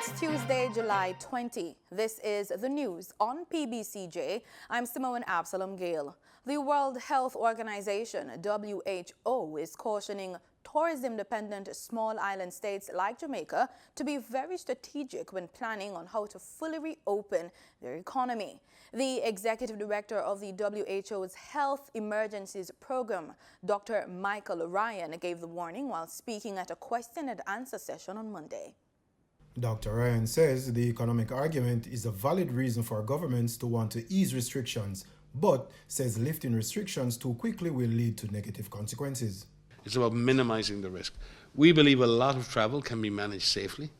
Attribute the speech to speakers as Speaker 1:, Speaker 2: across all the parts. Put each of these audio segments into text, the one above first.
Speaker 1: It's Tuesday, July 20. This is the news on PBCJ. I'm Simone Absalom Gale. The World Health Organization, WHO, is cautioning tourism-dependent small island states like Jamaica to be very strategic when planning on how to fully reopen their economy. The executive director of the WHO's Health Emergencies Program, Dr. Michael Ryan, gave the warning while speaking at a question and answer session on Monday.
Speaker 2: Dr. Ryan says the economic argument is a valid reason for governments to want to ease restrictions, but says lifting restrictions too quickly will lead to negative consequences.
Speaker 3: It's about minimizing the risk. We believe a lot of travel can be managed safely,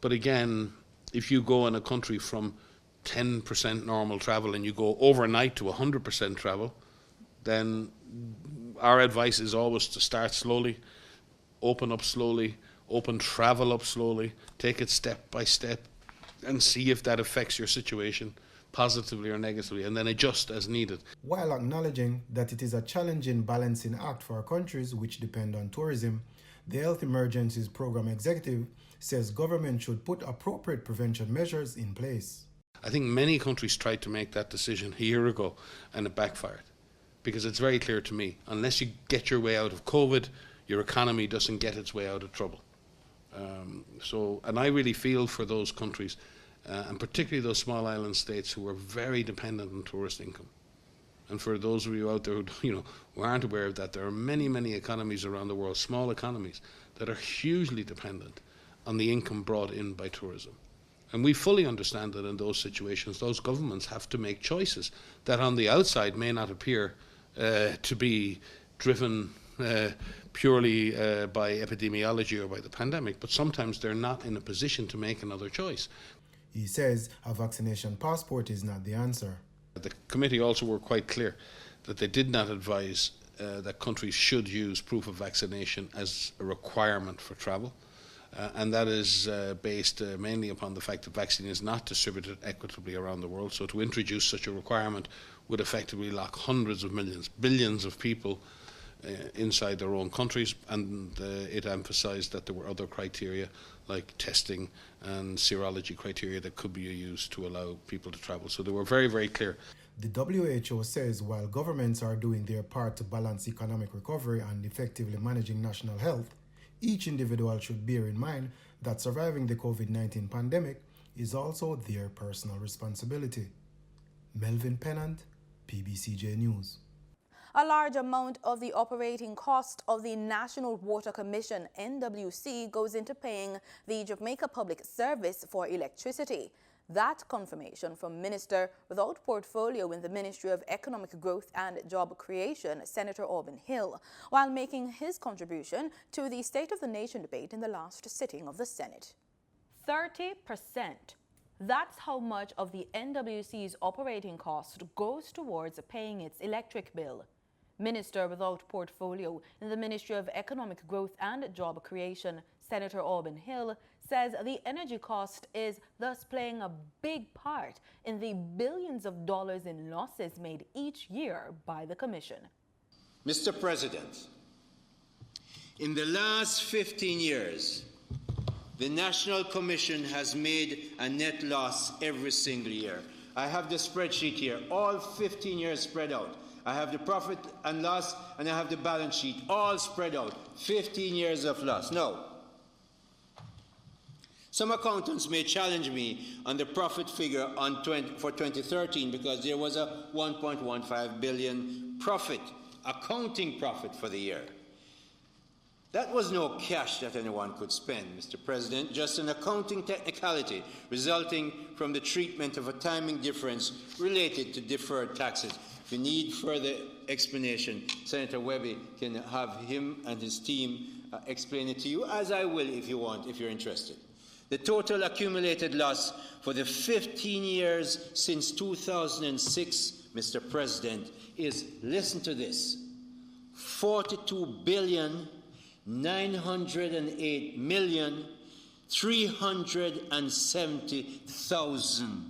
Speaker 3: but again, if you go in a country from 10% normal travel and you go overnight to 100% travel, then our advice is always to start slowly, open up slowly, open travel up slowly, take it step by step, and see if that affects your situation positively or negatively, and then adjust as needed.
Speaker 2: While acknowledging that it is a challenging balancing act for countries which depend on tourism, the Health Emergencies Program executive says government should put appropriate prevention measures in place.
Speaker 3: I think many countries tried to make that decision a year ago and it backfired, because it's very clear to me, unless you get your way out of COVID, your economy doesn't get its way out of trouble. And I really feel for those countries, and particularly those small island states who are very dependent on tourist income. And for those of you out there who aren't aware of that, there are many economies around the world, small economies, that are hugely dependent on the income brought in by tourism. And we fully understand that in those situations, those governments have to make choices that on the outside may not appear to be driven purely by epidemiology or by the pandemic, but sometimes they're not in a position to make another choice.
Speaker 2: He says a vaccination passport is not the answer.
Speaker 3: The committee also were quite clear that they did not advise that countries should use proof of vaccination as a requirement for travel. And that is based mainly upon the fact that vaccine is not distributed equitably around the world. So to introduce such a requirement would effectively lock hundreds of millions, billions of people inside their own countries, and it emphasised that there were other criteria like testing and serology criteria that could be used to allow people to travel. So they were very clear.
Speaker 2: The WHO says while governments are doing their part to balance economic recovery and effectively managing national health, each individual should bear in mind that surviving the COVID-19 pandemic is also their personal responsibility. Melvin Pennant, PBCJ News.
Speaker 1: A large amount of the operating cost of the National Water Commission, NWC, goes into paying the Jamaica Public Service for electricity. That confirmation from Minister without portfolio in the Ministry of Economic Growth and Job Creation, Senator Auburn Hill, while making his contribution to the State of the Nation debate in the last sitting of the Senate. 30%. That's how much of the NWC's operating cost goes towards paying its electric bill. Minister without portfolio in the Ministry of Economic Growth and Job Creation, Senator Auburn Hill, says the energy cost is thus playing a big part in the billions of dollars in losses made each year by the Commission.
Speaker 4: Mr. President, in the last 15 years, the National Commission has made a net loss every single year. I have the spreadsheet here, all 15 years spread out. I have the profit and loss, and I have the balance sheet, all spread out. 15 years of loss. Now, some accountants may challenge me on the profit figure for 2013 because there was a 1.15 billion profit, accounting profit for the year. That was no cash that anyone could spend, Mr. President, just an accounting technicality resulting from the treatment of a timing difference related to deferred taxes. If you need further explanation, Senator Webby can have him and his team explain it to you, as I will if you want, if you're interested. The total accumulated loss for the 15 years since 2006, Mr. President, is, listen to this, $42,908,370,000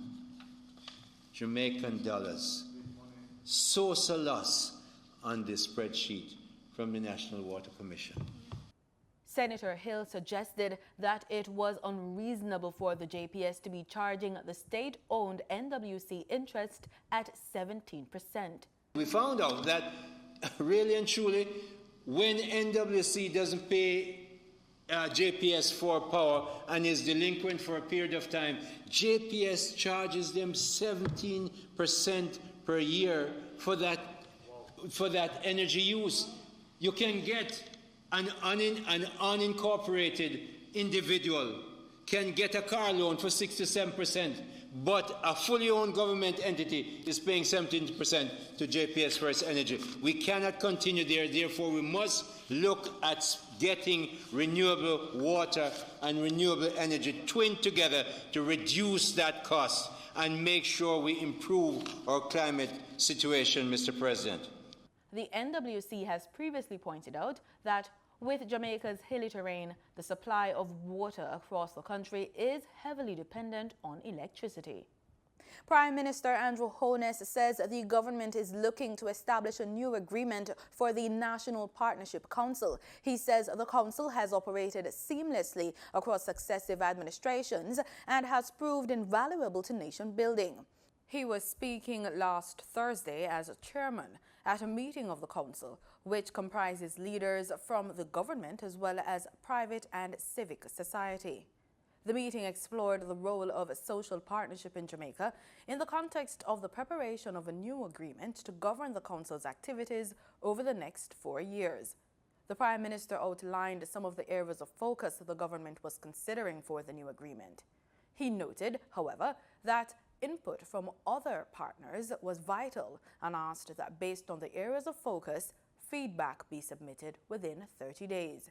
Speaker 4: Jamaican dollars. Source a loss on this spreadsheet from the National Water Commission.
Speaker 1: Senator Hill suggested that it was unreasonable for the JPS to be charging the state-owned NWC interest at 17%.
Speaker 4: We found out that really and truly, when NWC doesn't pay JPS for power and is delinquent for a period of time, JPS charges them 17% per year for that energy use. You can get an unincorporated individual can get a car loan for 6 to 7%, but a fully owned government entity is paying 17% to JPS for its energy. We cannot continue there. Therefore, we must look at getting renewable water and renewable energy twinned together to reduce that cost and make sure we improve our climate situation, Mr. President.
Speaker 1: The NWC has previously pointed out that with Jamaica's hilly terrain, the supply of water across the country is heavily dependent on electricity. Prime Minister Andrew Holness says the government is looking to establish a new agreement for the National Partnership Council. He says the council has operated seamlessly across successive administrations and has proved invaluable to nation building. He was speaking last Thursday as a chairman at a meeting of the council, which comprises leaders from the government as well as private and civic society. The meeting explored the role of social partnership in Jamaica in the context of the preparation of a new agreement to govern the council's activities over the next 4 years. The Prime Minister outlined some of the areas of focus the government was considering for the new agreement. He noted, however, that input from other partners was vital and asked that based on the areas of focus, feedback be submitted within 30 days.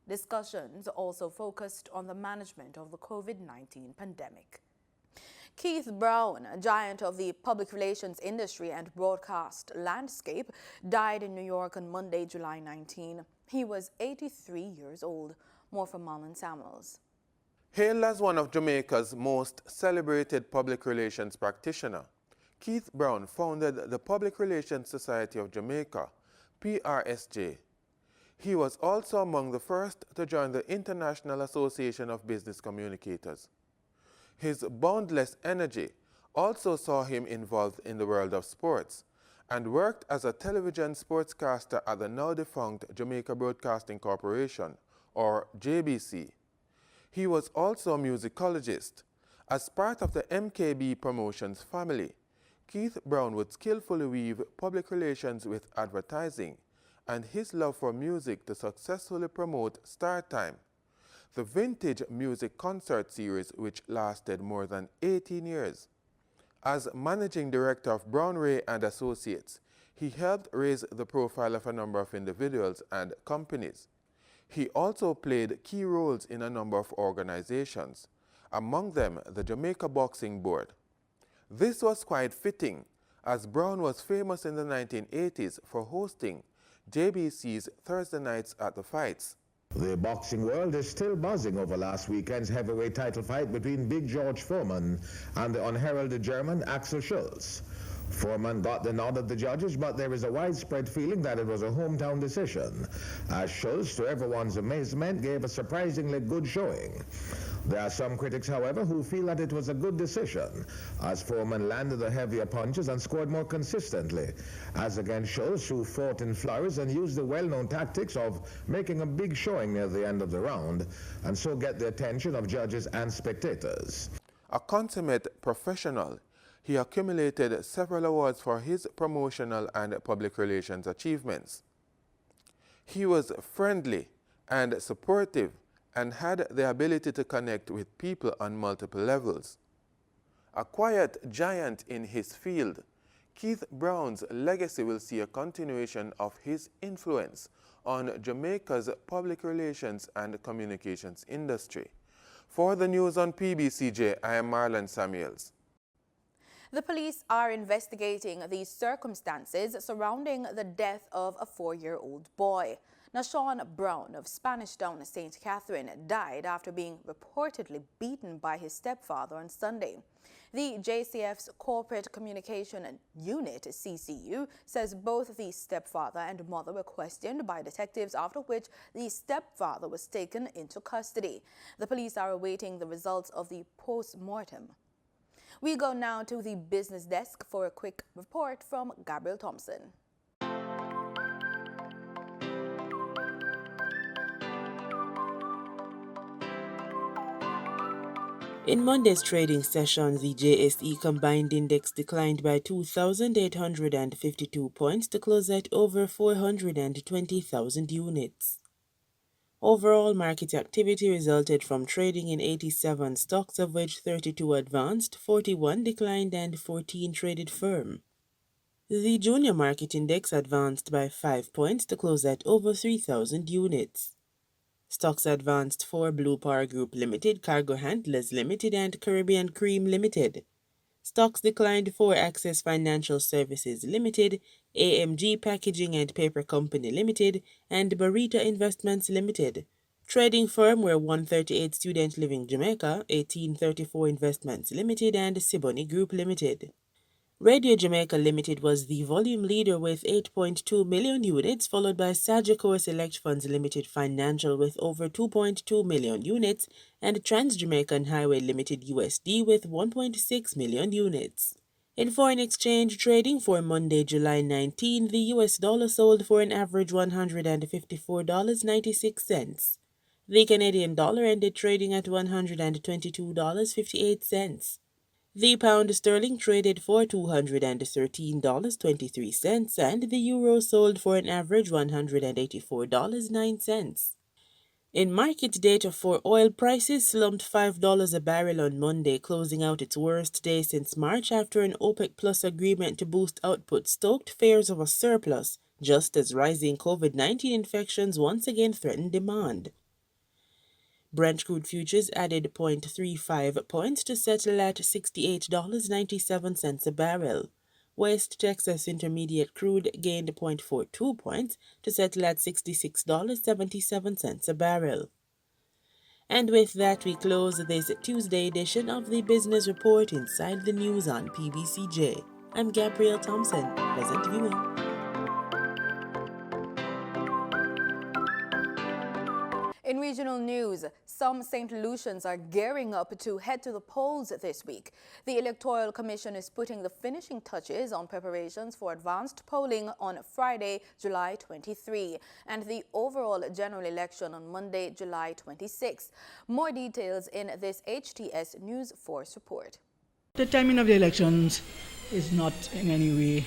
Speaker 1: Discussions also focused on the management of the COVID-19 pandemic. Keith Brown, a giant of the public relations industry and broadcast landscape, died in New York on Monday, July 19. He was 83 years old. More from Marlon Samuels.
Speaker 5: Hailed as one of Jamaica's most celebrated public relations practitioners, Keith Brown founded the Public Relations Society of Jamaica, PRSJ. He was also among the first to join the International Association of Business Communicators. His boundless energy also saw him involved in the world of sports and worked as a television sportscaster at the now-defunct Jamaica Broadcasting Corporation, or JBC. He was also a musicologist. As part of the MKB Promotions family, Keith Brown would skillfully weave public relations with advertising and his love for music to successfully promote Star Time, the vintage music concert series which lasted more than 18 years. As managing director of Brown Ray and Associates, he helped raise the profile of a number of individuals and companies. He also played key roles in a number of organizations, among them the Jamaica Boxing Board. This was quite fitting, as Brown was famous in the 1980s for hosting JBC's Thursday nights at the fights.
Speaker 6: The boxing world is still buzzing over last weekend's heavyweight title fight between Big George Foreman and the unheralded German Axel Schulz. Foreman got the nod of the judges, but there is a widespread feeling that it was a hometown decision, as Schulz, to everyone's amazement, gave a surprisingly good showing. There are some critics, however, who feel that it was a good decision, as Foreman landed the heavier punches and scored more consistently, as against Schulz, who fought in flurries and used the well-known tactics of making a big showing near the end of the round, and so get the attention of judges and spectators.
Speaker 5: A consummate professional, he accumulated several awards for his promotional and public relations achievements. He was friendly and supportive and had the ability to connect with people on multiple levels. A quiet giant in his field, Keith Brown's legacy will see a continuation of his influence on Jamaica's public relations and communications industry. For the news on PBCJ, I am Marlon Samuels.
Speaker 1: The police are investigating the circumstances surrounding the death of a 4-year-old boy. Nashawn Brown of Spanish Town, St. Catherine, died after being reportedly beaten by his stepfather on Sunday. The JCF's Corporate Communication Unit, CCU, says both the stepfather and mother were questioned by detectives, after which the stepfather was taken into custody. The police are awaiting the results of the post-mortem. We go now to the business desk for a quick report from Gabriel Thompson.
Speaker 7: In Monday's trading session, the JSE combined index declined by 2,852 points to close at over 420,000 units. Overall market activity resulted from trading in 87 stocks, of which 32 advanced, 41 declined, and 14 traded firm. The junior market index advanced by 5 points to close at over 3,000 units. Stocks advanced for Blue Power Group Limited, Cargo Handlers Limited, and Caribbean Cream Limited. Stocks declined for Access Financial Services Limited, AMG Packaging and Paper Company Limited, and Barita Investments Limited. Trading firm were 138 Student Living Jamaica, 1834 Investments Limited, and Siboney Group Limited. Radio Jamaica Limited was the volume leader with 8.2 million units, followed by Sagicor Select Funds Limited Financial with over 2.2 million units, and Trans Jamaican Highway Limited USD with 1.6 million units. In foreign exchange trading for Monday, July 19, the US dollar sold for an average $154.96. The Canadian dollar ended trading at $122.58. The pound sterling traded for $213.23, and the euro sold for an average $184.09. In market data for oil, prices slumped $5 a barrel on Monday, closing out its worst day since March after an OPEC Plus agreement to boost output stoked fears of a surplus, just as rising COVID-19 infections once again threatened demand. Brent crude futures added 0.35 points to settle at $68.97 a barrel. West Texas Intermediate crude gained 0.42 points to settle at $66.77 a barrel. And with that, we close this Tuesday edition of the Business Report Inside the News on PBCJ. I'm Gabrielle Thompson. Pleasant viewing.
Speaker 1: In regional news, some St. Lucians are gearing up to head to the polls this week. The Electoral Commission is putting the finishing touches on preparations for advanced polling on Friday, July 23, and the overall general election on Monday, July 26. More details in this HTS News Force report.
Speaker 8: The timing of the elections is not in any way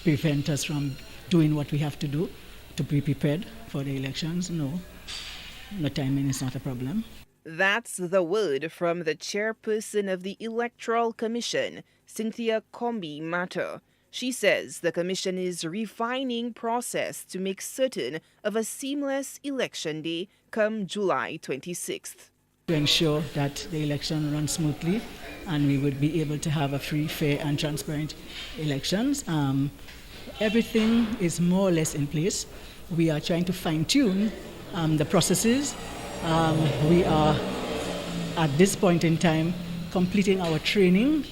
Speaker 8: prevent us from doing what we have to do to be prepared for the elections. No, the timing is not a problem.
Speaker 9: That's the word from the chairperson of the Electoral Commission, Cynthia Committment. She says the commission is refining process to make certain of a seamless election day come July 26th.
Speaker 8: To ensure that the election runs smoothly and we would be able to have a free, fair and transparent elections. Everything is more or less in place. We are trying to fine-tune the processes. We are, at this point in time, completing our training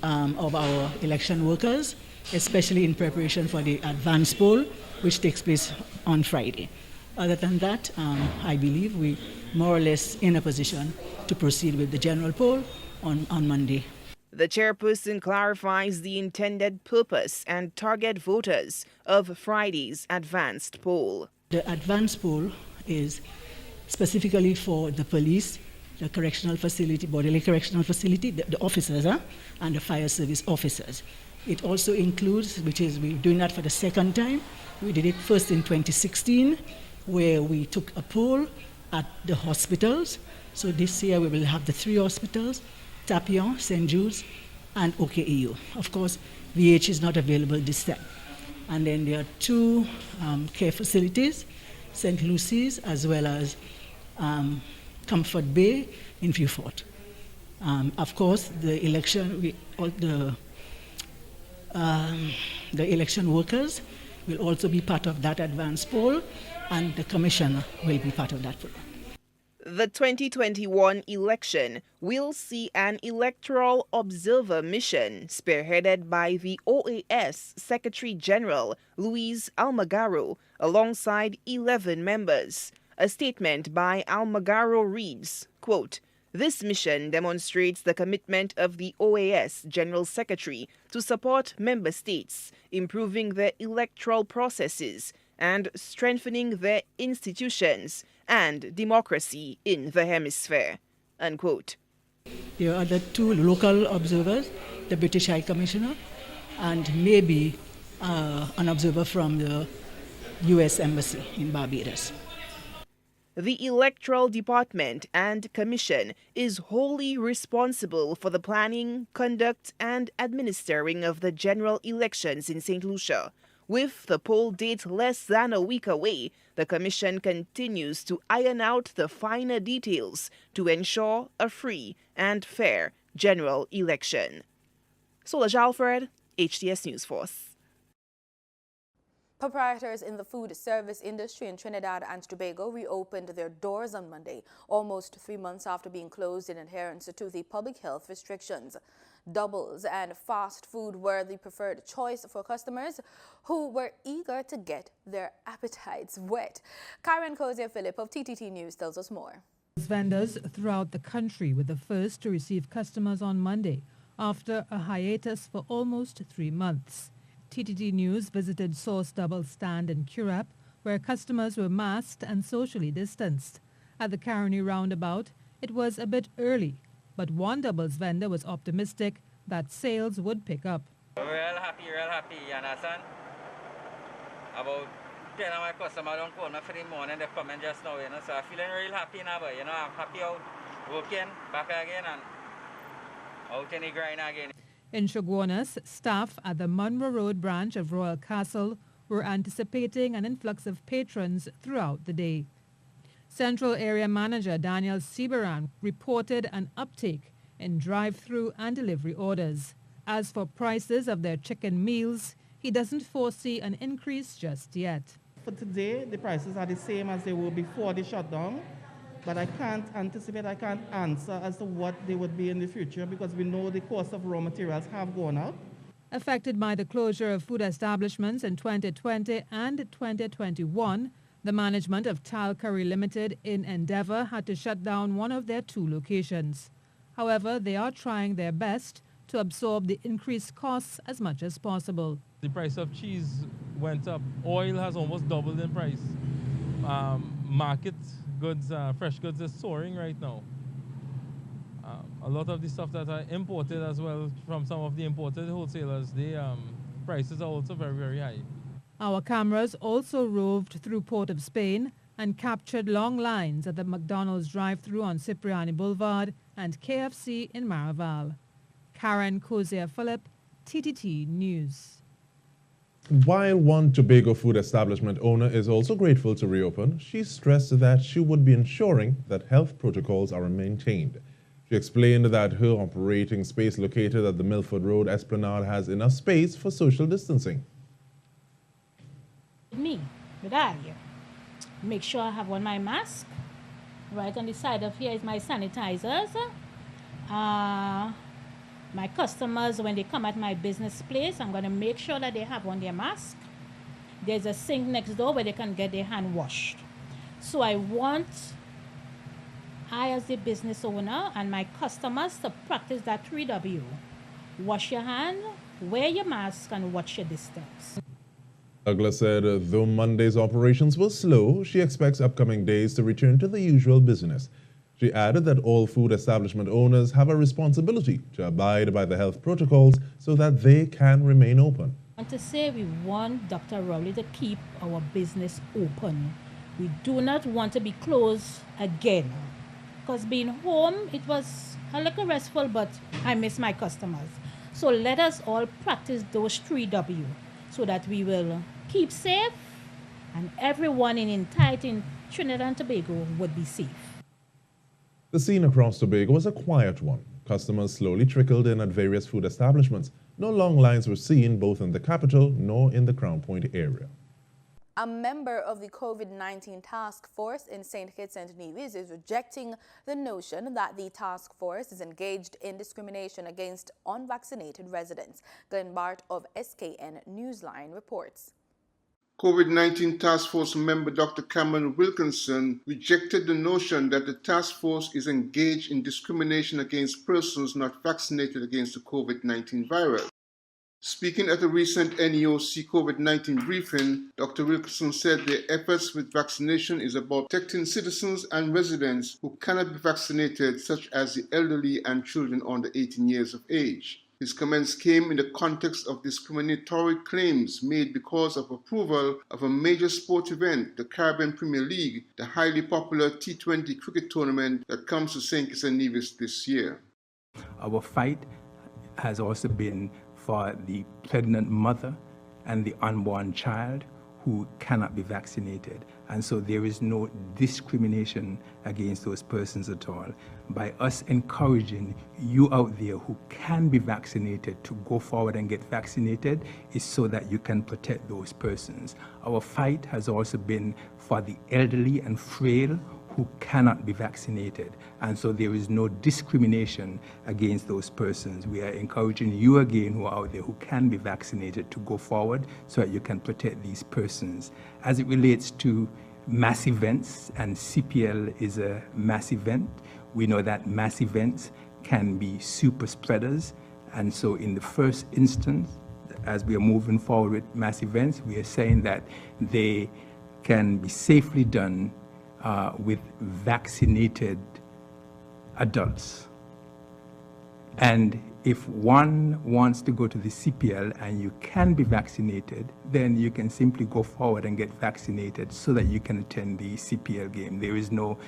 Speaker 8: of our election workers, especially in preparation for the advance poll, which takes place on Friday. Other than that, I believe we more or less in a position to proceed with the general poll on Monday.
Speaker 9: The chairperson clarifies the intended purpose and target voters of Friday's advanced poll.
Speaker 8: The advanced poll is specifically for the police, the correctional facility, bodily correctional facility, the officers, and the fire service officers. It also includes, which is we're doing that for the second time. We did it first in 2016, where we took a poll at the hospitals. So this year we will have the 3 hospitals, Tapion, St. Jude's, and OKEU. Of course, VH is not available this time. And then there are 2 care facilities, St. Lucy's as well as Comfort Bay in Vieux Fort. Of course, the election workers will also be part of that advance poll, and the commission will be part of that poll.
Speaker 9: The 2021 election will see an electoral observer mission spearheaded by the OAS Secretary General Luis Almagro alongside 11 members. A statement by Almagro reads, quote, "This mission demonstrates the commitment of the OAS General Secretary to support member states, improving their electoral processes and strengthening their institutions and democracy in the hemisphere," unquote.
Speaker 8: There are the two local observers, the British High Commissioner, and maybe an observer from the U.S. Embassy in Barbados.
Speaker 9: The Electoral Department and Commission is wholly responsible for the planning, conduct, and administering of the general elections in St. Lucia. With the poll date less than a week away, the Commission continues to iron out the finer details to ensure a free and fair general election. Solange Alfred, HTS News Force.
Speaker 1: Proprietors in the food service industry in Trinidad and Tobago reopened their doors on Monday, almost 3 months after being closed in adherence to the public health restrictions. Doubles and fast food were the preferred choice for customers who were eager to get their appetites wet. Karen Kozier-Phillip of TTT News tells us more.
Speaker 10: Vendors throughout the country were the first to receive customers on Monday after a hiatus for almost 3 months. TTT News visited Source Double Stand in Currap, where customers were masked and socially distanced. At the Caroni roundabout, it was a bit early, but one doubles vendor was optimistic that sales would pick up.
Speaker 11: Real happy, you understand? About 10 of my customers don't call me for the morning, they come in just now, so I'm feeling real happy now, but I'm happy out, working, back again, and out in the grind again.
Speaker 10: In Shoguanas, staff at the Monroe Road branch of Royal Castle were anticipating an influx of patrons throughout the day. Central Area Manager Daniel Siberan reported an uptake in drive-through and delivery orders. As for prices of their chicken meals, he doesn't foresee an increase just yet.
Speaker 12: For today, the prices are the same as they were before the shutdown, but I can't anticipate, I can't answer as to what they would be in the future because we know the cost of raw materials have gone up.
Speaker 10: Affected by the closure of food establishments in 2020 and 2021, the management of Tal Curry Limited in Endeavour had to shut down one of their 2 locations. However, they are trying their best to absorb the increased costs as much as possible.
Speaker 13: The price of cheese went up. Oil has almost doubled in price. Market goods, fresh goods is soaring right now. A lot of the stuff that are imported as well from some of the imported wholesalers, the prices are also very, very high.
Speaker 10: Our cameras also roved through Port of Spain and captured long lines at the McDonald's drive-thru on Cipriani Boulevard and KFC in Maraval. Karen Kozier-Phillip, TTT News.
Speaker 14: While one Tobago food establishment owner is also grateful to reopen, she stressed that she would be ensuring that health protocols are maintained. She explained that her operating space located at the Milford Road Esplanade has enough space for social distancing.
Speaker 15: Make sure I have on my mask. Right on the side of here is my sanitizers. My customers, when they come at my business place, I'm going to make sure that they have on their mask. There's a sink next door where they can get their hand washed. So I want, as the business owner and my customers to practice that 3W. Wash your hand, wear your mask, and watch your distance.
Speaker 14: Douglas said though Monday's operations were slow, she expects upcoming days to return to the usual business. She added that all food establishment owners have a responsibility to abide by the health protocols so that they can remain open.
Speaker 15: I want to say we want Dr. Rowley to keep our business open. We do not want to be closed again. Because being home, it was a little restful, but I miss my customers. So let us all practice those 3W so that we will keep safe and everyone in Trinidad and Tobago would be safe.
Speaker 14: The scene across Tobago was a quiet one. Customers slowly trickled in at various food establishments. No long lines were seen both in the capital nor in the Crown Point area.
Speaker 1: A member of the COVID-19 task force in St. Kitts and Nevis is rejecting the notion that the task force is engaged in discrimination against unvaccinated residents. Glenn Bart of SKN Newsline reports.
Speaker 16: COVID-19 task force member Dr. Cameron Wilkinson rejected the notion that the task force is engaged in discrimination against persons not vaccinated against the COVID-19 virus. Speaking at a recent NEOC COVID-19 briefing, Dr. Wilkinson said their efforts with vaccination is about protecting citizens and residents who cannot be vaccinated, such as the elderly and children under 18 years of age. His comments came in the context of discriminatory claims made because of approval of a major sport event, the Caribbean Premier League, the highly popular T20 cricket tournament that comes to St. Kitts and Nevis this year.
Speaker 17: Our fight has also been for the pregnant mother and the unborn child who cannot be vaccinated. And so there is no discrimination against those persons at all. By us encouraging you out there who can be vaccinated to go forward and get vaccinated is so that you can protect those persons. Our fight has also been for the elderly and frail who cannot be vaccinated. And so there is no discrimination against those persons. We are encouraging you again who are out there who can be vaccinated to go forward so that you can protect these persons. As it relates to mass events, and CPL is a mass event, we know that mass events can be super spreaders. And so in the first instance, as we are moving forward with mass events, we are saying that they can be safely done with vaccinated adults. And if one wants to go to the CPL and you can be vaccinated, then you can simply go forward and get vaccinated so that you can attend the CPL game. There is no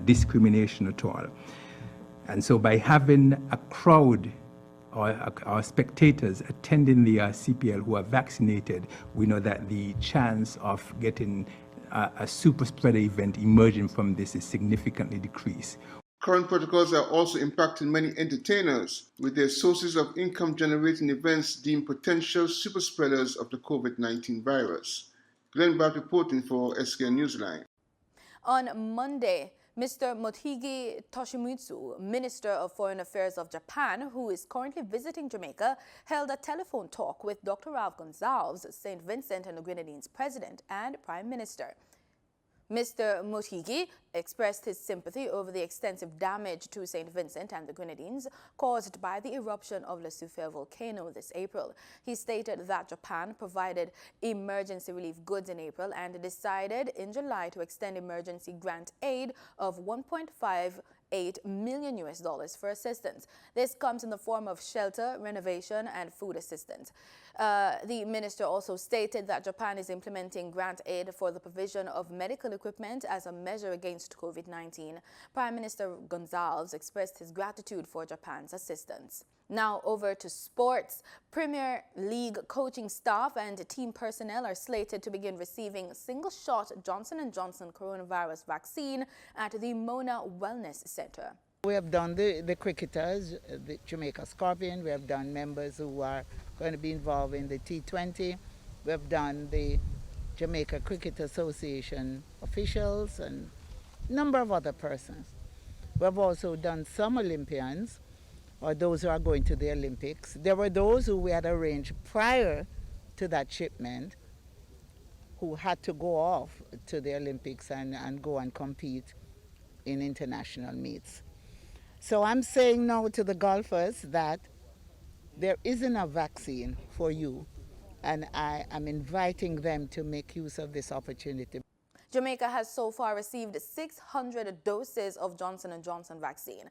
Speaker 17: discrimination at all. And so by having a crowd or our spectators attending the CPL who are vaccinated, we know that the chance of getting a super spreader event emerging from this is significantly decreased.
Speaker 16: Current protocols are also impacting many entertainers, with their sources of income generating events deemed potential super spreaders of the COVID-19 virus. Glenn Bart reporting for SKN Newsline.
Speaker 1: On Monday, Mr. Motegi Toshimitsu, Minister of Foreign Affairs of Japan, who is currently visiting Jamaica, held a telephone talk with Dr. Ralph Gonsalves, St. Vincent and the Grenadines President and Prime Minister. Mr. Motegi expressed his sympathy over the extensive damage to St. Vincent and the Grenadines caused by the eruption of Le Soufrière volcano this April. He stated that Japan provided emergency relief goods in April and decided in July to extend emergency grant aid of $1.58 million for assistance. This comes in the form of shelter, renovation, and food assistance. The minister also stated that Japan is implementing grant aid for the provision of medical equipment as a measure against COVID-19. Prime Minister Gonsalves expressed his gratitude for Japan's assistance. Now over to sports. Premier League coaching staff and team personnel are slated to begin receiving single-shot Johnson & Johnson coronavirus vaccine at the Mona Wellness Center.
Speaker 18: We have done the cricketers, the Jamaica Scorpion. We have done members who are going to be involved in the T20. We have done the Jamaica Cricket Association officials and a number of other persons. We have also done some Olympians, or those who are going to the Olympics. There were those who we had arranged prior to that shipment who had to go off to the Olympics and go and compete in international meets. So I'm saying now to the golfers that there isn't a vaccine for you, and I am inviting them to make use of this opportunity.
Speaker 1: Jamaica has so far received 600 doses of Johnson & Johnson vaccine.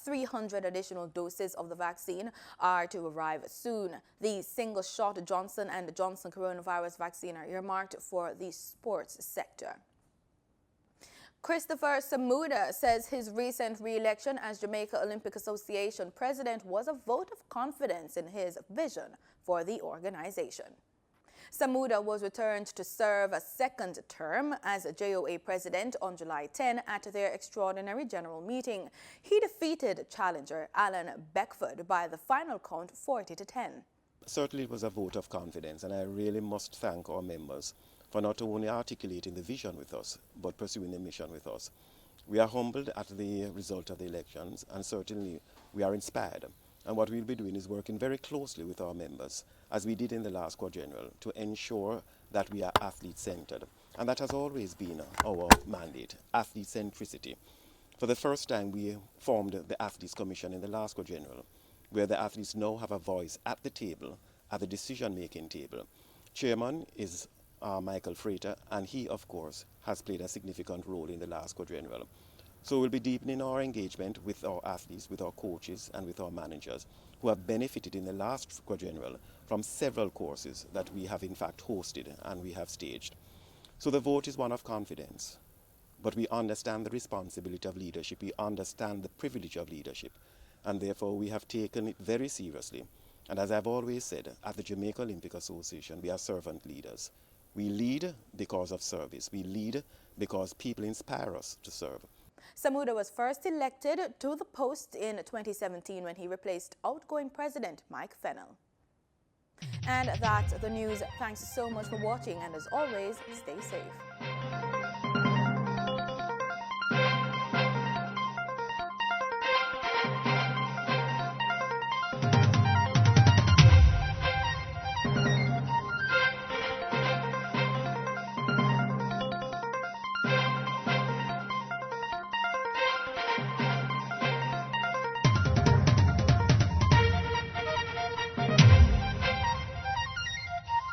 Speaker 1: 300 additional doses of the vaccine are to arrive soon. The single-shot Johnson & Johnson coronavirus vaccine are earmarked for the sports sector. Christopher Samuda says his recent re-election as Jamaica Olympic Association president was a vote of confidence in his vision for the organization. Samuda was returned to serve a second term as JOA president on July 10 at their extraordinary general meeting. He defeated challenger Alan Beckford by the final count 40-10.
Speaker 19: Certainly it was a vote of confidence, and I really must thank our members for not only articulating the vision with us, but pursuing the mission with us. We are humbled at the result of the elections, and certainly we are inspired. And what we'll be doing is working very closely with our members, as we did in the last quadrennial, to ensure that we are athlete-centered. And that has always been our mandate, athlete centricity. For the first time, we formed the Athletes Commission in the last quadrennial, where the athletes now have a voice at the table, at the decision-making table. Chairman is Michael Frater, and he, of course, has played a significant role in the last quadrennial. So we'll be deepening our engagement with our athletes, with our coaches, and with our managers, who have benefited in the last quadrennial from several courses that we have in fact hosted and we have staged. So the vote is one of confidence, but we understand the responsibility of leadership, we understand the privilege of leadership, and therefore we have taken it very seriously. And as I've always said, at the Jamaica Olympic Association, we are servant leaders. We lead because of service. We lead because people inspire us to serve.
Speaker 1: Samuda was first elected to the post in 2017 when he replaced outgoing President Mike Fennell. And that's the news. Thanks so much for watching, and as always, stay safe.